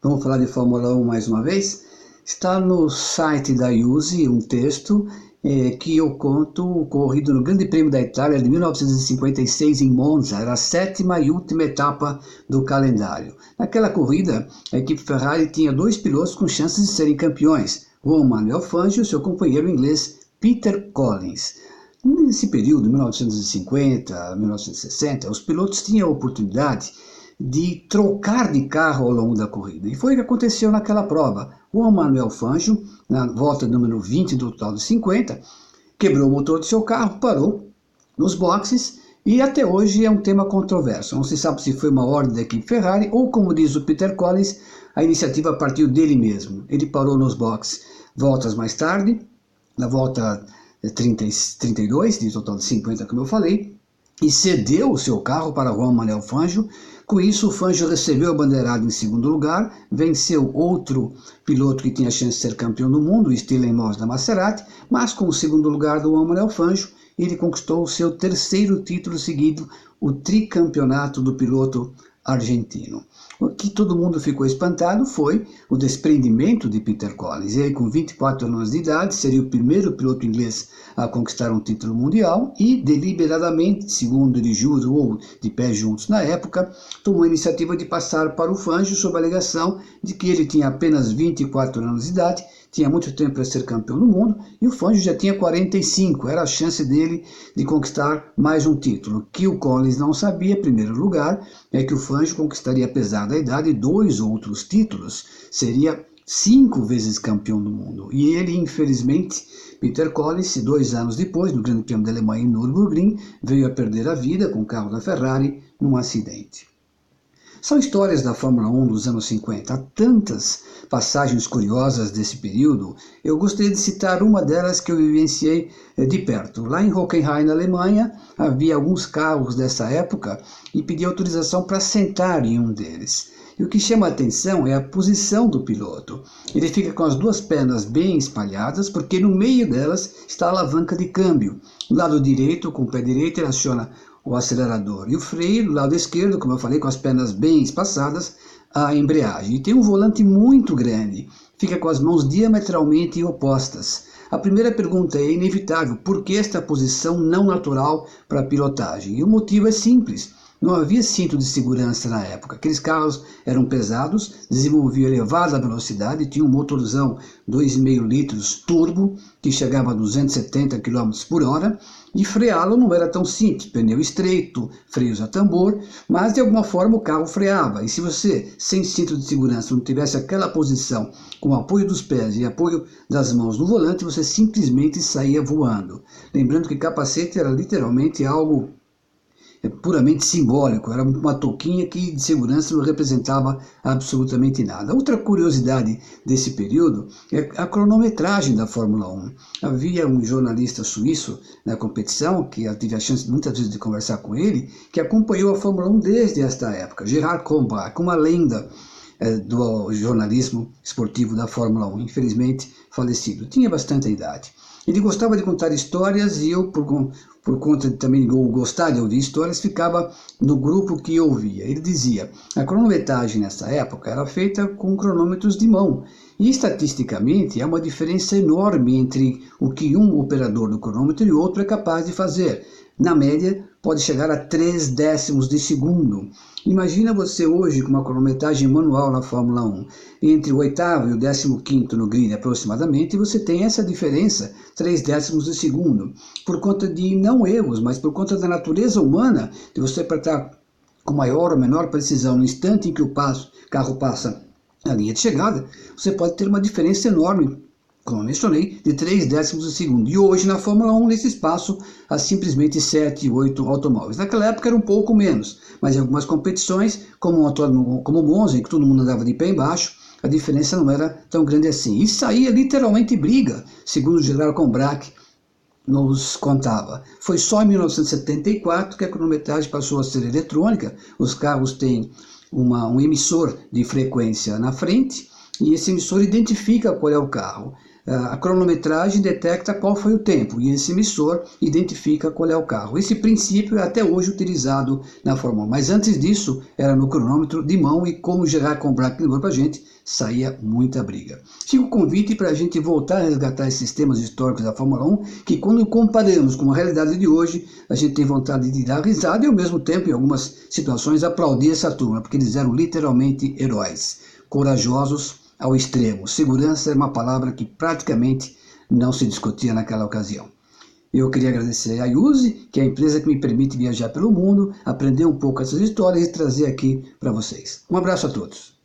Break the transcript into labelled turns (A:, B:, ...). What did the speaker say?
A: Vamos falar de Fórmula 1 mais uma vez? Está no site da USI um texto que eu conto o ocorrido no Grande Prêmio da Itália de 1956 em Monza. Era a 7ª e última etapa do calendário. Naquela corrida, a equipe Ferrari tinha 2 pilotos com chances de serem campeões, Juan Manuel Fangio e seu companheiro inglês Peter Collins. Nesse período, 1950 a 1960, os pilotos tinham a oportunidade de trocar de carro ao longo da corrida. E foi o que aconteceu naquela prova. Juan Manuel Fangio, na volta número 20 do total de 50, quebrou o motor de seu carro, parou nos boxes e até hoje é um tema controverso. Não se sabe se foi uma ordem da equipe Ferrari ou, como diz o Peter Collins, a iniciativa partiu dele mesmo. Ele parou nos boxes voltas mais tarde, na volta 32, de total de 50, como eu falei, e cedeu o seu carro para Juan Manuel Fangio. Com isso, o Fangio recebeu a bandeirada em segundo lugar, venceu outro piloto que tinha chance de ser campeão do mundo, o Stirling Moss da Maserati, mas com o segundo lugar do Juan Manuel Fangio, ele conquistou o seu 3º título seguido, o tricampeonato do piloto argentino. O que todo mundo ficou espantado foi o desprendimento de Peter Collins. Ele, com 24 anos de idade, seria o primeiro piloto inglês a conquistar um título mundial e, deliberadamente, segundo ele jura ou de pé juntos na época, tomou a iniciativa de passar para o Fangio sob a alegação de que ele tinha apenas 24 anos de idade, tinha muito tempo para ser campeão do mundo e o Fangio já tinha 45, era a chance dele de conquistar mais um título. O que o Collins não sabia, em primeiro lugar, é que o Fangio conquistaria, apesar da idade, 2 outros títulos, seria 5 vezes campeão do mundo. E ele, infelizmente, Peter Collins, 2 anos depois, no Grande Prêmio da Alemanha em Nürburgring, veio a perder a vida com o carro da Ferrari num acidente. São histórias da Fórmula 1 dos anos 50. Há tantas passagens curiosas desse período. Eu gostaria de citar uma delas que eu vivenciei de perto. Lá em Hockenheim, na Alemanha, havia alguns carros dessa época e pedi autorização para sentar em um deles. E o que chama a atenção é a posição do piloto. Ele fica com as 2 pernas bem espalhadas, porque no meio delas está a alavanca de câmbio. Do lado direito, com o pé direito, ele aciona o acelerador e o freio, do lado esquerdo, como eu falei, com as pernas bem espaçadas, a embreagem. E tem um volante muito grande, fica com as mãos diametralmente opostas. A primeira pergunta é inevitável: por que esta posição não natural para a pilotagem? E o motivo é simples. Não havia cinto de segurança na época. Aqueles carros eram pesados, desenvolviam elevada velocidade, tinham um motorzão 2,5 litros turbo, que chegava a 270 km por hora, e freá-lo não era tão simples. Pneu estreito, freios a tambor, mas de alguma forma o carro freava. E se você, sem cinto de segurança, não tivesse aquela posição com o apoio dos pés e apoio das mãos no volante, você simplesmente saía voando. Lembrando que capacete era literalmente algo puramente simbólico, era uma touquinha que de segurança não representava absolutamente nada. Outra curiosidade desse período é a cronometragem da Fórmula 1. Havia um jornalista suíço na competição, que eu tive a chance muitas vezes de conversar com ele, que acompanhou a Fórmula 1 desde esta época, Gerhard Kronbach, uma lenda do jornalismo esportivo da Fórmula 1, infelizmente falecido, tinha bastante idade. Ele gostava de contar histórias e eu, por conta de também gostar de ouvir histórias, ficava no grupo que ouvia. Ele dizia: a cronometragem nessa época era feita com cronômetros de mão e estatisticamente há uma diferença enorme entre o que um operador do cronômetro e outro é capaz de fazer. Na média, pode chegar a 3 décimos de segundo. Imagina você hoje com uma cronometragem manual na Fórmula 1. Entre o 8º e o 15º no grid aproximadamente, você tem essa diferença, 3 décimos de segundo. Por conta de não erros, mas por conta da natureza humana, de você apertar com maior ou menor precisão no instante em que o carro passa a linha de chegada, você pode ter uma diferença enorme, como eu mencionei, de 3 décimos de segundo. E hoje na Fórmula 1, nesse espaço, há simplesmente 7, 8 automóveis. Naquela época era um pouco menos, mas em algumas competições, como o Monza, em que todo mundo andava de pé embaixo, a diferença não era tão grande assim. E saía literalmente briga, segundo o Gerhard Kronbach nos contava. Foi só em 1974 que a cronometragem passou a ser eletrônica. Os carros têm um emissor de frequência na frente, e esse emissor identifica qual é o carro. A cronometragem detecta qual foi o tempo e esse emissor identifica qual é o carro. Esse princípio é até hoje utilizado na Fórmula 1, mas antes disso era no cronômetro de mão e como o Gerard Combrac lembrou para a gente, saía muita briga. Fica o convite para a gente voltar a resgatar esses temas históricos da Fórmula 1, que quando comparamos com a realidade de hoje, a gente tem vontade de dar risada e ao mesmo tempo, em algumas situações, aplaudir essa turma, porque eles eram literalmente heróis, corajosos ao extremo. Segurança é uma palavra que praticamente não se discutia naquela ocasião. Eu queria agradecer a Yuzi, que é a empresa que me permite viajar pelo mundo, aprender um pouco essas histórias e trazer aqui para vocês. Um abraço a todos.